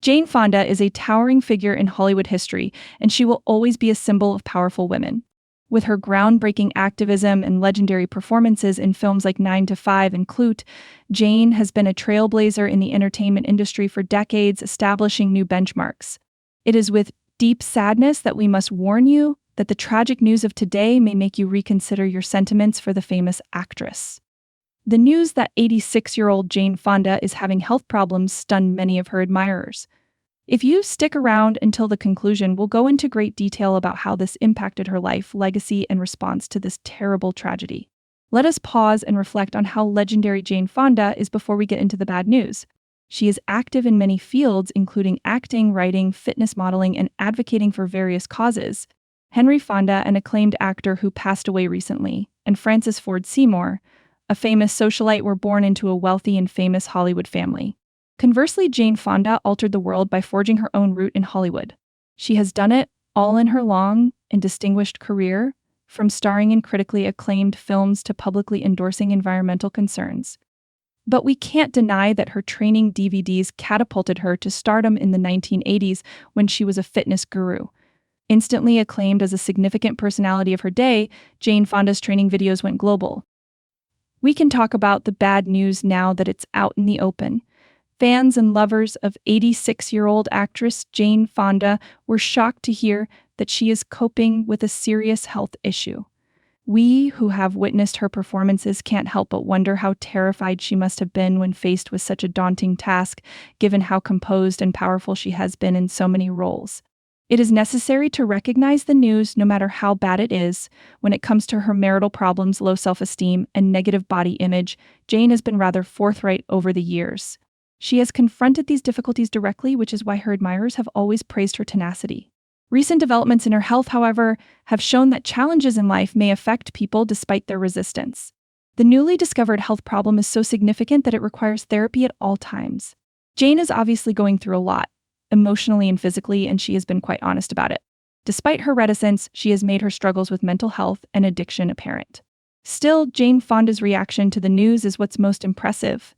Jane Fonda is a towering figure in Hollywood history, and she will always be a symbol of powerful women. With her groundbreaking activism and legendary performances in films like 9 to 5 and Clute, Jane has been a trailblazer in the entertainment industry for decades, establishing new benchmarks. It is with deep sadness that we must warn you that the tragic news of today may make you reconsider your sentiments for the famous actress. The news that 86-year-old Jane Fonda is having health problems stunned many of her admirers. If you stick around until the conclusion, we'll go into great detail about how this impacted her life, legacy, and response to this terrible tragedy. Let us pause and reflect on how legendary Jane Fonda is before we get into the bad news. She is active in many fields, including acting, writing, fitness modeling, and advocating for various causes. Henry Fonda, an acclaimed actor who passed away recently, and Francis Ford Seymour, a famous socialite, were born into a wealthy and famous Hollywood family. Conversely, Jane Fonda altered the world by forging her own route in Hollywood. She has done it all in her long and distinguished career, from starring in critically acclaimed films to publicly endorsing environmental concerns. But we can't deny that her training DVDs catapulted her to stardom in the 1980s when she was a fitness guru. Instantly acclaimed as a significant personality of her day, Jane Fonda's training videos went global. We can talk about the bad news now that it's out in the open. Fans and lovers of 86-year-old actress Jane Fonda were shocked to hear that she is coping with a serious health issue. We, who have witnessed her performances, can't help but wonder how terrified she must have been when faced with such a daunting task, given how composed and powerful she has been in so many roles. It is necessary to recognize the news, no matter how bad it is. When it comes to her marital problems, low self-esteem, and negative body image, Jane has been rather forthright over the years. She has confronted these difficulties directly, which is why her admirers have always praised her tenacity. Recent developments in her health, however, have shown that challenges in life may affect people despite their resistance. The newly discovered health problem is so significant that it requires therapy at all times. Jane is obviously going through a lot, emotionally and physically, and she has been quite honest about it. Despite her reticence, she has made her struggles with mental health and addiction apparent. Still, Jane Fonda's reaction to the news is what's most impressive.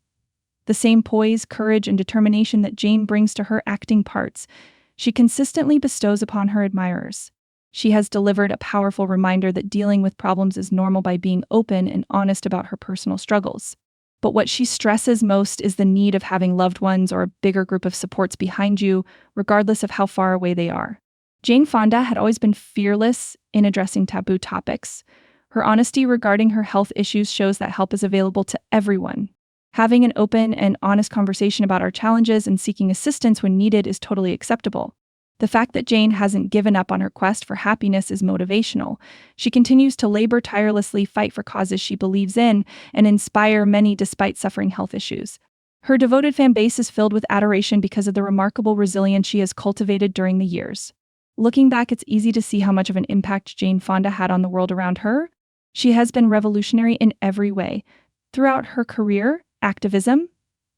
The same poise, courage, and determination that Jane brings to her acting parts, she consistently bestows upon her admirers. She has delivered a powerful reminder that dealing with problems is normal by being open and honest about her personal struggles. But what she stresses most is the need of having loved ones or a bigger group of supports behind you, regardless of how far away they are. Jane Fonda had always been fearless in addressing taboo topics. Her honesty regarding her health issues shows that help is available to everyone. Having an open and honest conversation about our challenges and seeking assistance when needed is totally acceptable. The fact that Jane hasn't given up on her quest for happiness is motivational. She continues to labor tirelessly, fight for causes she believes in, and inspire many despite suffering health issues. Her devoted fan base is filled with adoration because of the remarkable resilience she has cultivated during the years. Looking back, it's easy to see how much of an impact Jane Fonda had on the world around her. She has been revolutionary in every way. Throughout her career, activism,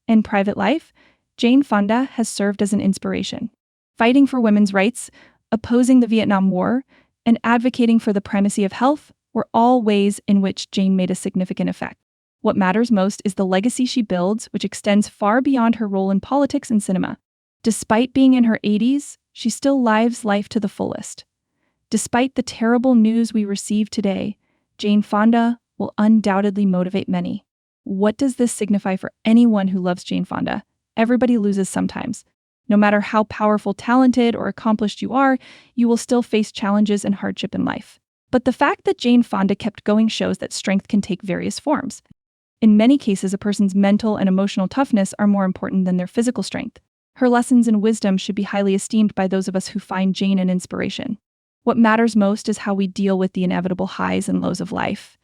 and private life, Jane Fonda has served as an inspiration. Fighting for women's rights, opposing the Vietnam War, and advocating for the primacy of health were all ways in which Jane made a significant effect. What matters most is the legacy she builds, which extends far beyond her role in politics and cinema. Despite being in her 80s, she still lives life to the fullest. Despite the terrible news we receive today, Jane Fonda will undoubtedly motivate many. What does this signify for anyone who loves Jane Fonda? Everybody loses sometimes. No matter how powerful, talented, or accomplished you are, you will still face challenges and hardship in life. But the fact that Jane Fonda kept going shows that strength can take various forms. In many cases, a person's mental and emotional toughness are more important than their physical strength. Her lessons and wisdom should be highly esteemed by those of us who find Jane an inspiration. What matters most is how we deal with the inevitable highs and lows of life.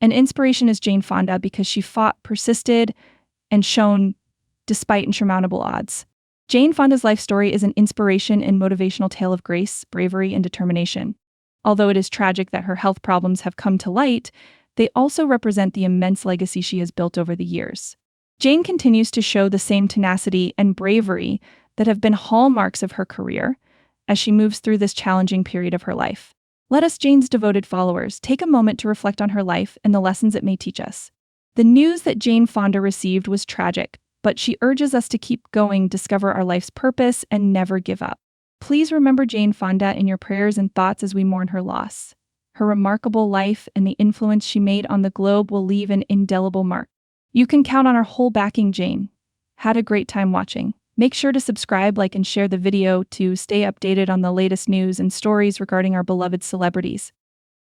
An inspiration is Jane Fonda because she fought, persisted, and shone despite insurmountable odds. Jane Fonda's life story is an inspiration and motivational tale of grace, bravery, and determination. Although it is tragic that her health problems have come to light, they also represent the immense legacy she has built over the years. Jane continues to show the same tenacity and bravery that have been hallmarks of her career as she moves through this challenging period of her life. Let us, Jane's devoted followers, take a moment to reflect on her life and the lessons it may teach us. The news that Jane Fonda received was tragic, but she urges us to keep going, discover our life's purpose, and never give up. Please remember Jane Fonda in your prayers and thoughts as we mourn her loss. Her remarkable life and the influence she made on the globe will leave an indelible mark. You can count on our whole backing, Jane. Had a great time watching. Make sure to subscribe, like, and share the video to stay updated on the latest news and stories regarding our beloved celebrities.